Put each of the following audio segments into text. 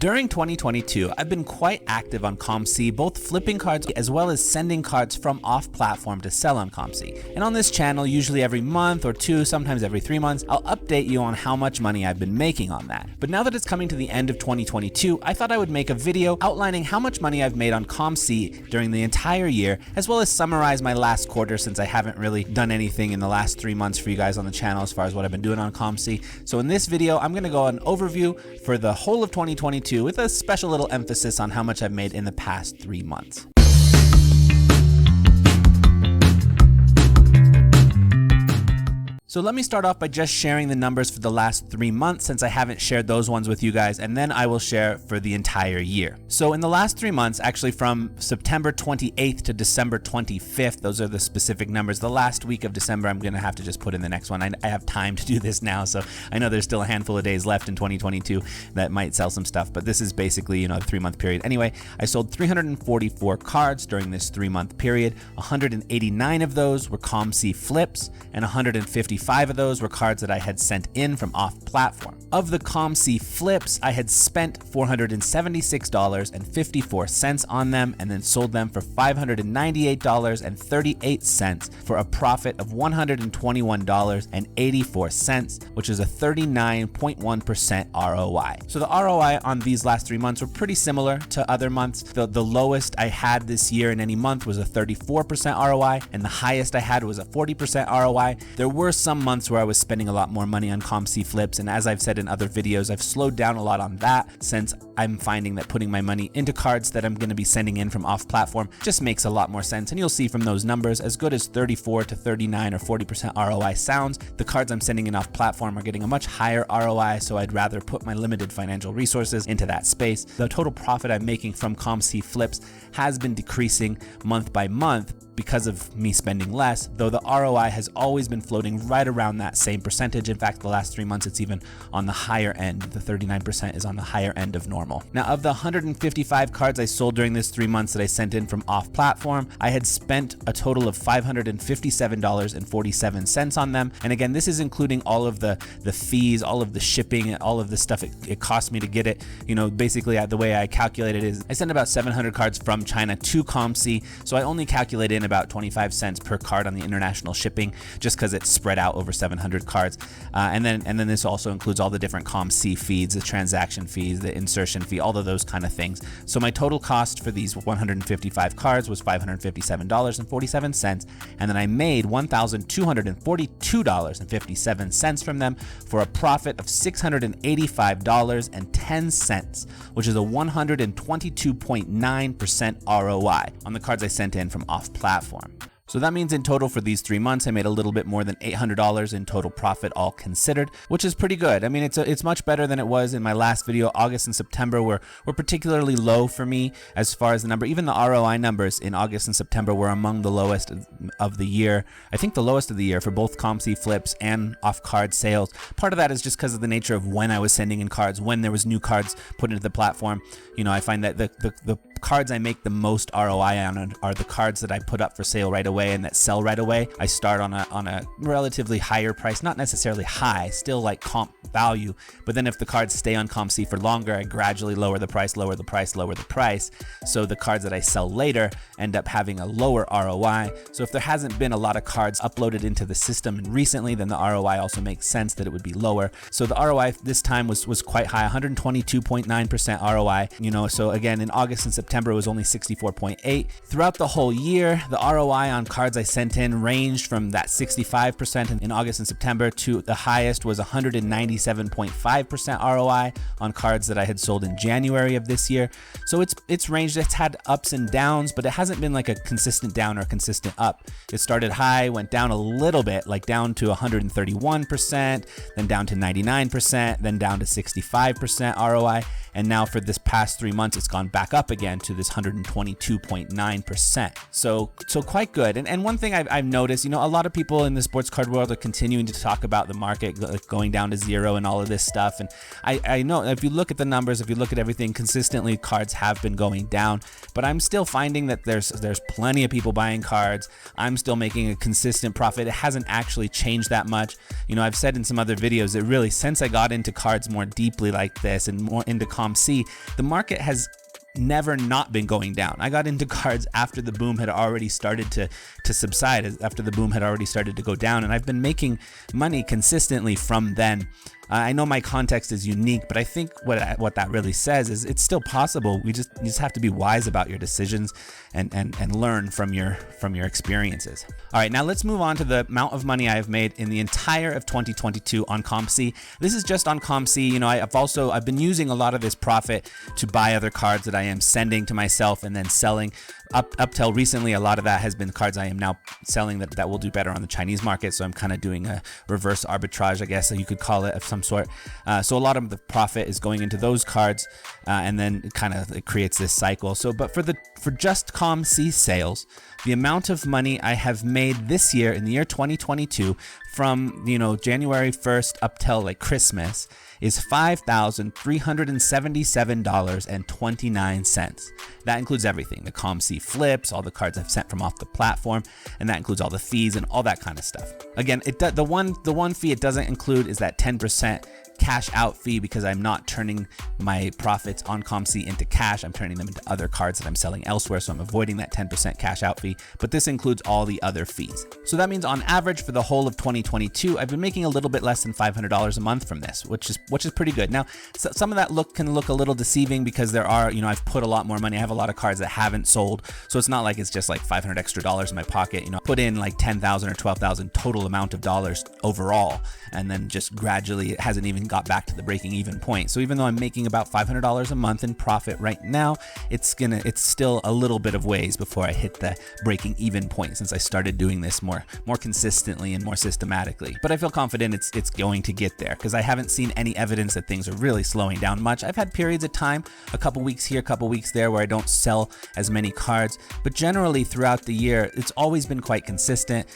During 2022, I've been quite active on COMC, both flipping cards as well as sending cards from off-platform to sell on COMC. And on this channel, usually every month or two, sometimes every 3 months, I'll update you on how much money I've been making on that. But now that it's coming to the end of 2022, I thought I would make a video outlining how much money I've made on COMC during the entire year, as well as summarize my last quarter since I haven't really done anything in the last 3 months for you guys on the channel as far as what I've been doing on COMC. So in this video, I'm going to go on an overview for the whole of 2022 with a special little emphasis on how much I've made in the past 3 months. So let me start off by just sharing the numbers for the last 3 months since I haven't shared those ones with you guys, and then I will share for the entire year. So in the last 3 months, actually from September 28th to December 25th, those are the specific numbers. The last week of December, I'm gonna have to just put in the next one. I have time to do this now, so I know there's still a handful of days left in 2022 that might sell some stuff, but this is basically, a 3-month period. Anyway, I sold 344 cards during this 3-month period. 189 of those were COMC flips, and 155 of those were cards that I had sent in from off-platform. Of the COMC flips, I had spent $476.54 on them and then sold them for $598.38 for a profit of $121.84, which is a 39.1% ROI. So the ROI on these last 3 months were pretty similar to other months. The lowest I had this year in any month was a 34% ROI, and the highest I had was a 40% ROI. There were some months where I was spending a lot more money on COMC flips, and as I've said in other videos, I've slowed down a lot on that since I'm finding that putting my money into cards that I'm going to be sending in from off-platform just makes a lot more sense. And you'll see from those numbers, as good as 34 to 39 or 40% ROI sounds, the cards I'm sending in off-platform are getting a much higher ROI, so I'd rather put my limited financial resources into that space. The total profit I'm making from COMC flips has been decreasing month by month because of me spending less, though the ROI has always been floating right around that same percentage. In fact, the last 3 months, it's even on the higher end. The 39% is on the higher end of normal. Now, of the 155 cards I sold during this 3 months that I sent in from off-platform, I had spent a total of $557.47 on them. And again, this is including all of the fees, all of the shipping, and all of the stuff it cost me to get it. Basically the way I calculate it is I sent about 700 cards from China to COMC, so I only calculate in about 25 cents per card on the international shipping, just because it's spread out over 700 cards. And then this also includes all the different COMC feeds, the transaction fees, the insertion fee, all of those kind of things. So my total cost for these 155 cards was $557.47, and then I made $1,242.57 from them for a profit of $685.10, which is a 122.9% ROI on the cards I sent in from off-platform. So that means in total for these 3 months, I made a little bit more than $800 in total profit, all considered, which is pretty good. I mean, it's much better than it was in my last video. August and September were particularly low for me as far as the number. Even the ROI numbers in August and September were among the lowest of the year. I think the lowest of the year for both COMC flips and off-card sales. Part of that is just because of the nature of when I was sending in cards, when there was new cards put into the platform. I find that the cards I make the most ROI on are the cards that I put up for sale right away and that sell right away. I start on a relatively higher price, not necessarily high, still like comp value, but then if the cards stay on COMC for longer, I gradually lower the price, lower the price, lower the price. So the cards that I sell later end up having a lower ROI. So if there hasn't been a lot of cards uploaded into the system recently, then the ROI also makes sense that it would be lower. So the ROI this time was quite high, 122.9% ROI. So again, in August and September, it was only 64.8. Throughout the whole year, the ROI on cards I sent in ranged from that 65% in August and September to the highest was 197.5% ROI on cards that I had sold in January of this year. So it's ranged, it's had ups and downs, but it hasn't been like a consistent down or consistent up. It started high, went down a little bit, like down to 131%, then down to 99%, then down to 65% ROI. And now for this past 3 months, it's gone back up again to this 122.9%. So quite good. And one thing I've noticed, a lot of people in the sports card world are continuing to talk about the market going down to zero and all of this stuff. And I know if you look at the numbers, if you look at everything consistently, cards have been going down, but I'm still finding that there's plenty of people buying cards. I'm still making a consistent profit. It hasn't actually changed that much. I've said in some other videos that really, since I got into cards more deeply like this and more into COMC, the market has never not been going down. I got into cards after the boom had already started to subside, after the boom had already started to go down, and I've been making money consistently from then. I know my context is unique, but I think what that really says is it's still possible. You just have to be wise about your decisions and learn from your experiences. All right, now let's move on to the amount of money I have made in the entire of 2022 on COMC. This is just on COMC. You know, I've been using a lot of this profit to buy other cards that I am sending to myself and then selling. Up till recently, a lot of that has been cards I am now selling that will do better on the Chinese market. So I'm kind of doing a reverse arbitrage, I guess you could call it, of some sort. So a lot of the profit is going into those cards, and then it creates this cycle. So, but for just COMC sales, the amount of money I have made this year in the year 2022 from, January 1st up till like Christmas is $5,377.29. That includes everything, the COMC flips, all the cards I've sent from off the platform, and that includes all the fees and all that kind of stuff. Again, the one fee it doesn't include is that 10% cash out fee, because I'm not turning my profits on COMC into cash. I'm turning them into other cards that I'm selling elsewhere, so I'm avoiding that 10% cash out fee, but this includes all the other fees. So that means on average for the whole of 2022, I've been making a little bit less than $500 a month from this, which is pretty good. Now, some of that can look a little deceiving because there are, I've put a lot more money. I have a lot of cards that haven't sold, so it's not like it's just like $500 extra in my pocket. Put in like $10,000 or $12,000 total amount of dollars overall, and then just gradually it hasn't even got back to the breaking even point. So even though I'm making about $500 a month in profit right now, it's still a little bit of ways before I hit the breaking even point, since I started doing this more consistently and more systematically. But I feel confident it's going to get there, because I haven't seen any evidence that things are really slowing down much. I've had periods of time, a couple weeks here, a couple weeks there, where I don't sell as many cards, but generally throughout the year, it's always been quite consistent.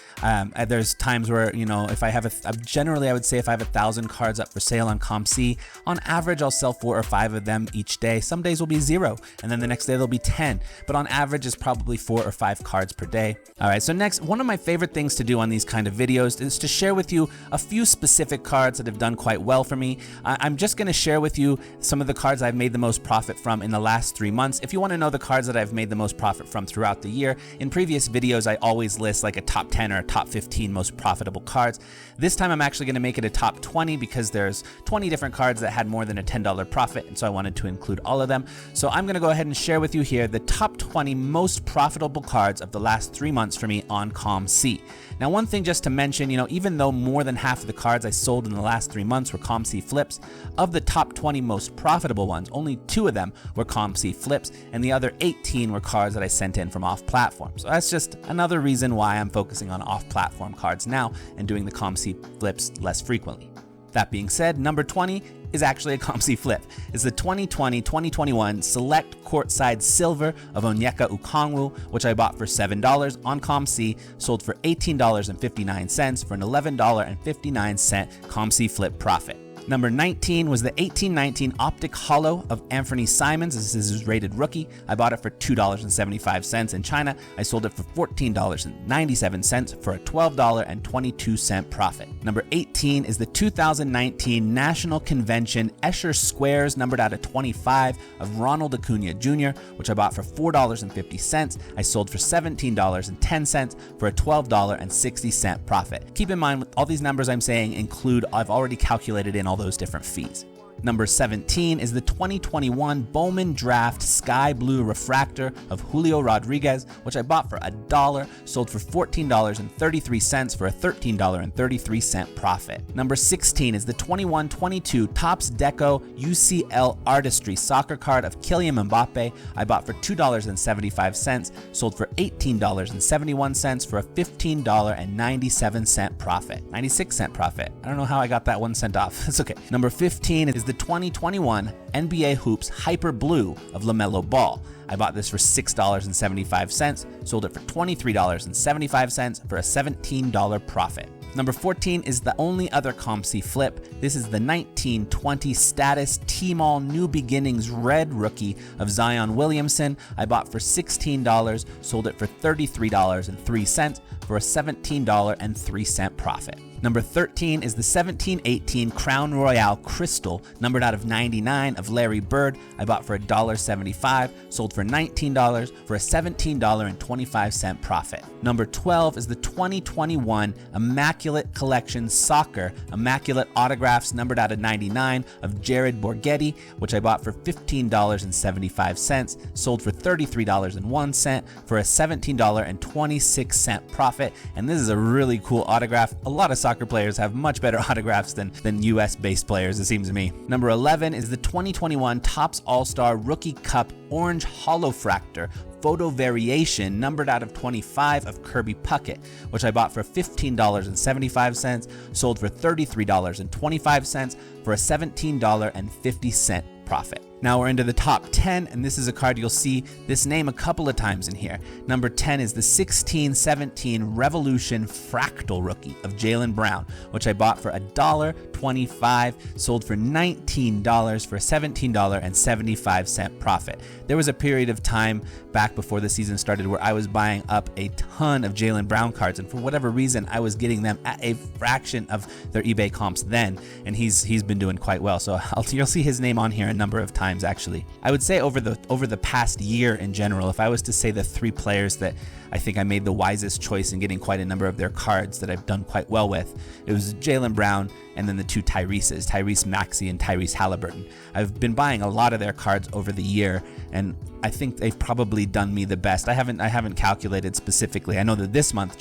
There's times where, if I have generally I would say if I have 1,000 cards up for sale on COMC, on average I'll sell 4 or 5 of them each day. Some days will be 0, and then the next day there'll be 10, but on average it's probably 4 or 5 cards per day. All right, so next, one of my favorite things to do on these kind of videos is to share with you a few specific cards that have done quite well for me. I'm just going to share with you some of the cards I've made the most profit from in the last 3 months. If you want to know the cards that I've made the most profit from throughout the year, in previous videos I always list like a top 10 or a top 15 most profitable cards. This time I'm actually going to make it a top 20, because there's 20 different cards that had more than a $10 profit, and so I wanted to include all of them. So I'm going to go ahead and share with you here the top 20 most profitable cards of the last 3 months for me on COMC. Now, one thing just to mention, even though more than half of the cards I sold in the last 3 months were COMC flips, of the top 20 most profitable ones, only 2 of them were COMC flips, and the other 18 were cards that I sent in from off-platform. So that's just another reason why I'm focusing on off-platform cards now and doing the COMC flips less frequently. That being said, number 20 is actually a COMC flip. It's the 2020-2021 Select Courtside Silver of Onyeka Okongwu, which I bought for $7 on COMC, sold for $18.59 for an $11.59 COMC flip profit. Number 19 was the 1819 Optic Hollow of Anthony Simons. This is his rated rookie. I bought it for $2.75 in China. I sold it for $14.97 for a $12.22 profit. Number 18 is the 2019 National Convention Escher Squares numbered out of 25 of Ronald Acuna Jr., which I bought for $4.50. I sold for $17.10 for a $12.60 profit. Keep in mind, all these numbers I'm saying include, I've already calculated in all those different fees. Number 17 is the 2021 Bowman Draft Sky Blue Refractor of Julio Rodriguez, which I bought for $1, sold for $14.33 for a $13.33 profit. Number 16 is the 21-22 Topps Deco UCL Artistry Soccer Card of Kylian Mbappe. I bought for $2.75, sold for $18.71 for a $15.97 profit. 96-cent profit. I don't know how I got that 1 cent off. It's okay. Number 15 is the 2021 NBA Hoops Hyper Blue of LaMelo Ball. I bought this for $6.75, sold it for $23.75 for a $17 profit. Number 14 is the only other COMC flip. This is the 1920 Status T-Mall New Beginnings Red Rookie of Zion Williamson. I bought for $16, sold it for $33.03 for a $17.03 profit. Number 13 is the 1718 Crown Royale Crystal, numbered out of 99 of Larry Bird. I bought for $1.75, sold for $19 for a $17.25 profit. Number 12 is the 2021 Immaculate Collection Soccer Immaculate Autographs, numbered out of 99 of Jared Borghetti, which I bought for $15.75, sold for $33.01 for a $17.26 profit. And this is a really cool autograph. A lot of soccer players have much better autographs than US based players, it seems to me. Number 11 is the 2021 Topps All-Star Rookie Cup Orange Holofractor Photo Variation, numbered out of 25 of Kirby Puckett, which I bought for $15.75, sold for $33.25 for a $17.50 profit. Now we're into the top 10, and this is a card you'll see this name a couple of times in here. Number 10 is the 1617 Revolution Fractal Rookie of Jaylen Brown, which I bought for $1.25, sold for $19 for a $17.75 profit. There was a period of time back before the season started where I was buying up a ton of Jaylen Brown cards, and for whatever reason I was getting them at a fraction of their eBay comps then, and he's been doing quite well. So you'll see his name on here a number of times actually. I would say over the past year in general, if I was to say the three players that I think I made the wisest choice in getting quite a number of their cards that I've done quite well with, it was Jaylen Brown and then the two Tyreses, Tyrese Maxey and Tyrese Halliburton. I've been buying a lot of their cards over the year, and I think they've probably done me the best. I haven't calculated specifically. I know that this month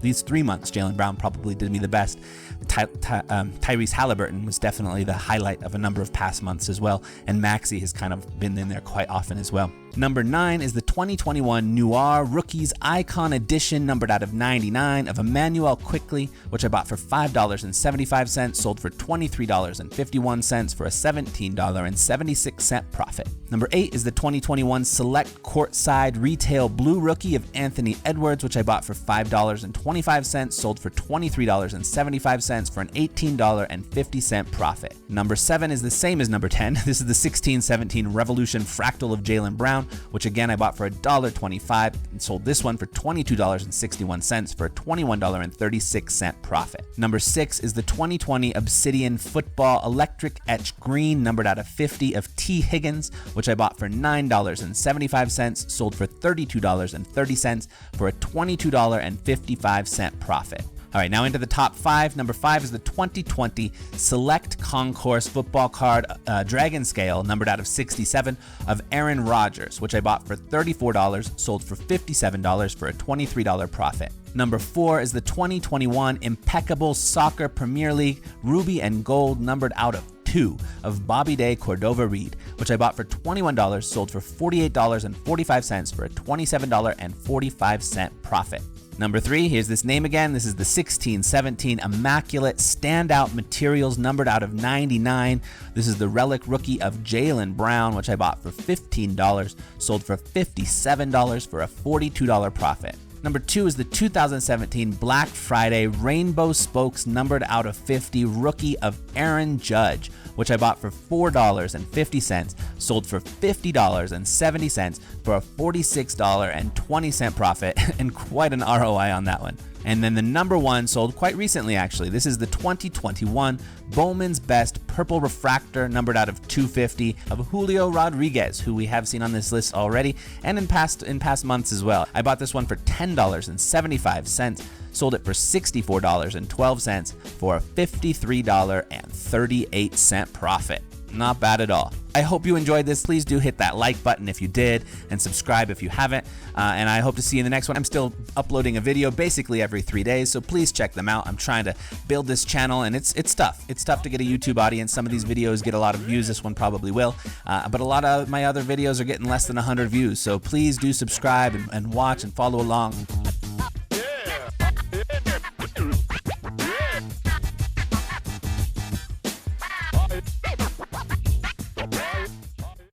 these 3 months, Jaylen Brown probably did me the best. Tyrese Halliburton was definitely the highlight of a number of past months as well, and Maxey has kind of been in there quite often as well. Number 9 is the 2021 Noir Rookies Icon Edition, numbered out of 99 of Emmanuel Quickley, which I bought for $5.75, sold for $23.51 for a $17.76 profit. Number 8 is the 2021 Select Courtside Retail Blue Rookie of Anthony Edwards, which I bought for $5.25, sold for $23.75 for an $18.50 profit. Number 7 is the same as number 10. This is the 1617 Revolution Fractal of Jaylen Brown, which again I bought for $1.25 and sold this one for $22.61 for a $21.36 profit. Number 6 is the 2020 Obsidian Football Electric Etch Green, numbered out of 50 of T. Higgins, which I bought for $9.75, sold for $32.30 for a $22.55 profit. All right, now into the top 5. Number 5 is the 2020 Select Concourse Football Card Dragon Scale, numbered out of 67 of Aaron Rodgers, which I bought for $34, sold for $57 for a $23 profit. Number 4 is the 2021 Impeccable Soccer Premier League Ruby and Gold, numbered out of 2 of Bobby Day Cordova Reed, which I bought for $21, sold for $48.45 for a $27.45 profit. Number 3, here's this name again. This is the 1617 Immaculate Standout Materials, numbered out of 99. This is the Relic Rookie of Jaylen Brown, which I bought for $15, sold for $57 for a $42 profit. Number 2 is the 2017 Black Friday Rainbow Spokes, numbered out of 50 Rookie of Aaron Judge, which I bought for $4.50, sold for $50.70 for a $46.20 profit, and quite an ROI on that one. And then the number 1 sold quite recently actually. This is the 2021 Bowman's Best Purple Refractor, numbered out of 250 of Julio Rodriguez, who we have seen on this list already and in past months as well. I bought this one for $10.75, sold it for $64.12 for a $53.38 profit. Not bad at all. I hope you enjoyed this. Please do hit that like button if you did, and subscribe if you haven't. And I hope to see you in the next one. I'm still uploading a video basically every 3 days, so please check them out. I'm trying to build this channel, and it's tough. It's tough to get a YouTube audience. Some of these videos get a lot of views. This one probably will, but a lot of my other videos are getting less than 100 views. So please do subscribe and watch and follow along.